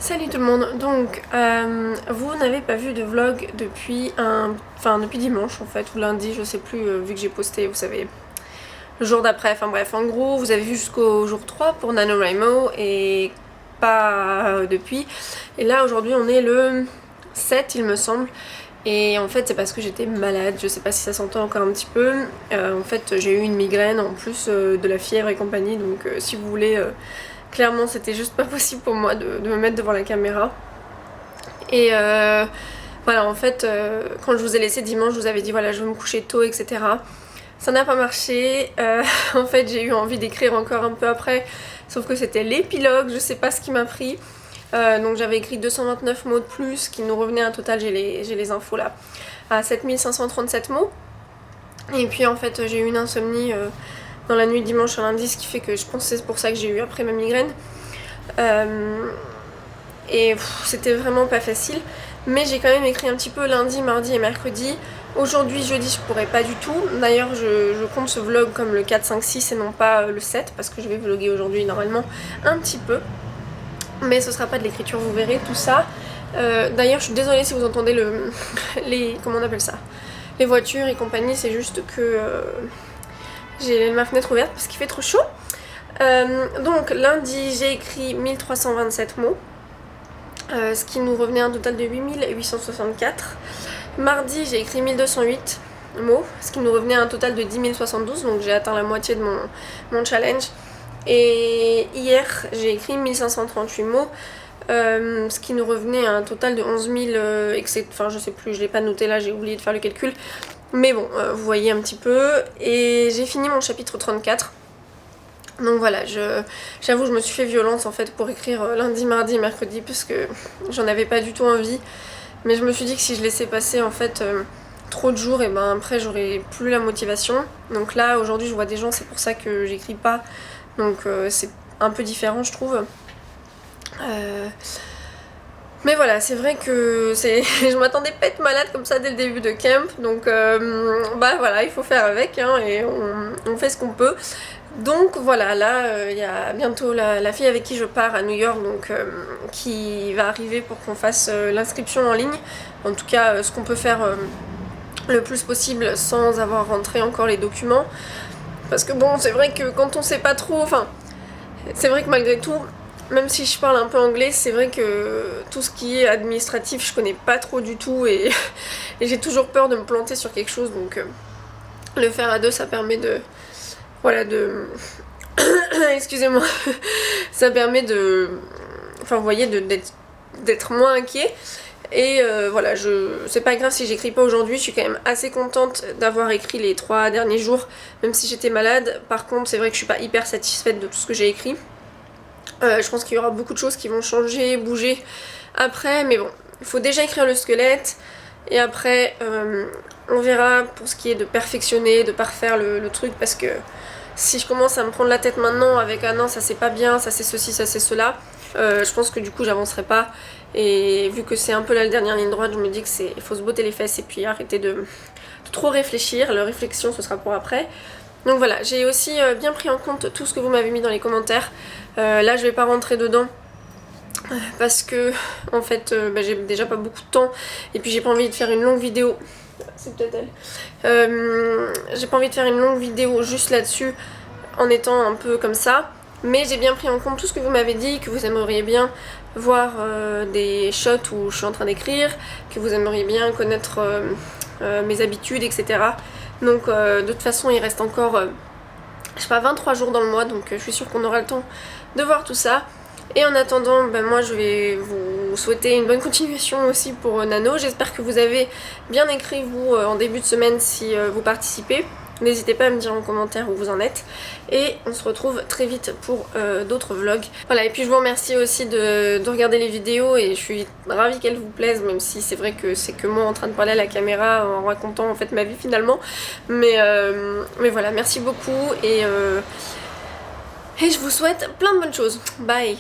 Salut tout le monde, donc vous n'avez pas vu de vlog depuis depuis dimanche en fait, ou lundi, je sais plus, vu que j'ai posté, vous savez, le jour d'après, enfin bref, en gros vous avez vu jusqu'au jour 3 pour NaNoWriMo et pas depuis, et là aujourd'hui on est le 7 il me semble, et en fait c'est parce que j'étais malade, je sais pas si ça s'entend encore un petit peu, en fait j'ai eu une migraine en plus de la fièvre et compagnie, donc si vous voulez... Clairement c'était juste pas possible pour moi de me mettre devant la caméra. Et voilà, en fait quand je vous ai laissé dimanche, je vous avais dit voilà je vais me coucher tôt, etc. Ça n'a pas marché. En fait j'ai eu envie d'écrire encore un peu après, sauf que c'était l'épilogue, je sais pas ce qui m'a pris. Donc j'avais écrit 229 mots de plus, qui nous revenait un total, j'ai les infos là, à 7537 mots. Et puis en fait j'ai eu une insomnie dans la nuit de dimanche à lundi, ce qui fait que je pense que c'est pour ça que j'ai eu après ma migraine. Et c'était vraiment pas facile, mais j'ai quand même écrit un petit peu lundi, mardi et mercredi. Aujourd'hui, jeudi, je pourrais pas du tout. D'ailleurs, je compte ce vlog comme le 4, 5, 6 et non pas le 7, parce que je vais vlogger aujourd'hui normalement un petit peu. Mais ce sera pas de l'écriture, vous verrez tout ça. D'ailleurs, je suis désolée si vous entendez comment on appelle ça, les voitures et compagnie, c'est juste que... j'ai ma fenêtre ouverte parce qu'il fait trop chaud. Donc lundi j'ai écrit 1327 mots, ce qui nous revenait à un total de 8864. Mardi j'ai écrit 1208 mots, ce qui nous revenait à un total de 10 072, donc j'ai atteint la moitié de mon challenge. Et hier j'ai écrit 1538 mots, ce qui nous revenait à un total de 11 000, enfin je sais plus, je l'ai pas noté là, j'ai oublié de faire le calcul. Mais bon, vous voyez un petit peu. Et j'ai fini mon chapitre 34. Donc voilà, j'avoue, je me suis fait violence en fait pour écrire lundi, mardi et mercredi parce que j'en avais pas du tout envie. Mais je me suis dit que si je laissais passer en fait trop de jours, et ben après j'aurais plus la motivation. Donc là, aujourd'hui, je vois des gens, c'est pour ça que j'écris pas. Donc c'est un peu différent, je trouve. Mais voilà, c'est vrai que je m'attendais pas à être malade comme ça dès le début de camp, donc bah voilà, il faut faire avec, hein, et on fait ce qu'on peut. Donc voilà, là il y a bientôt la fille avec qui je pars à New York, donc qui va arriver pour qu'on fasse l'inscription en ligne. En tout cas, ce qu'on peut faire le plus possible sans avoir rentré encore les documents. Parce que bon, c'est vrai que quand on sait pas trop, enfin, c'est vrai que malgré tout, même si je parle un peu anglais, c'est vrai que tout ce qui est administratif, je connais pas trop du tout et j'ai toujours peur de me planter sur quelque chose, donc le faire à deux, ça permet de... Voilà, de... Excusez-moi. Ça permet de... Enfin, vous voyez, d'être moins inquiet. Et voilà, c'est pas grave si j'écris pas aujourd'hui, je suis quand même assez contente d'avoir écrit les 3 derniers jours, même si j'étais malade. Par contre, c'est vrai que je suis pas hyper satisfaite de tout ce que j'ai écrit. Je pense qu'il y aura beaucoup de choses qui vont changer, bouger après, mais bon, il faut déjà écrire le squelette, et après on verra pour ce qui est de perfectionner, de parfaire le truc, parce que si je commence à me prendre la tête maintenant avec ah non ça c'est pas bien, ça c'est ceci, ça c'est cela, je pense que du coup j'avancerai pas, et vu que c'est un peu la dernière ligne droite, je me dis que il faut se botter les fesses et puis arrêter de trop réfléchir, la réflexion ce sera pour après. Donc voilà, j'ai aussi bien pris en compte tout ce que vous m'avez mis dans les commentaires. Là je vais pas rentrer dedans parce que en fait j'ai déjà pas beaucoup de temps, et puis j'ai pas envie de faire une longue vidéo. C'est peut-être elle. J'ai pas envie de faire une longue vidéo juste là-dessus en étant un peu comme ça. Mais j'ai bien pris en compte tout ce que vous m'avez dit, que vous aimeriez bien voir des shots où je suis en train d'écrire, que vous aimeriez bien connaître mes habitudes, etc. Donc de toute façon il reste encore je sais pas 23 jours dans le mois, donc je suis sûre qu'on aura le temps de voir tout ça. Et en attendant, ben moi je vais vous souhaiter une bonne continuation aussi pour Nano. J'espère que vous avez bien écrit vous en début de semaine si vous participez. N'hésitez pas à me dire en commentaire où vous en êtes. Et on se retrouve très vite pour d'autres vlogs. Voilà, et puis je vous remercie aussi de regarder les vidéos, et je suis ravie qu'elles vous plaisent, même si c'est vrai que c'est que moi en train de parler à la caméra en racontant en fait ma vie finalement. Mais voilà, merci beaucoup, et je vous souhaite plein de bonnes choses. Bye!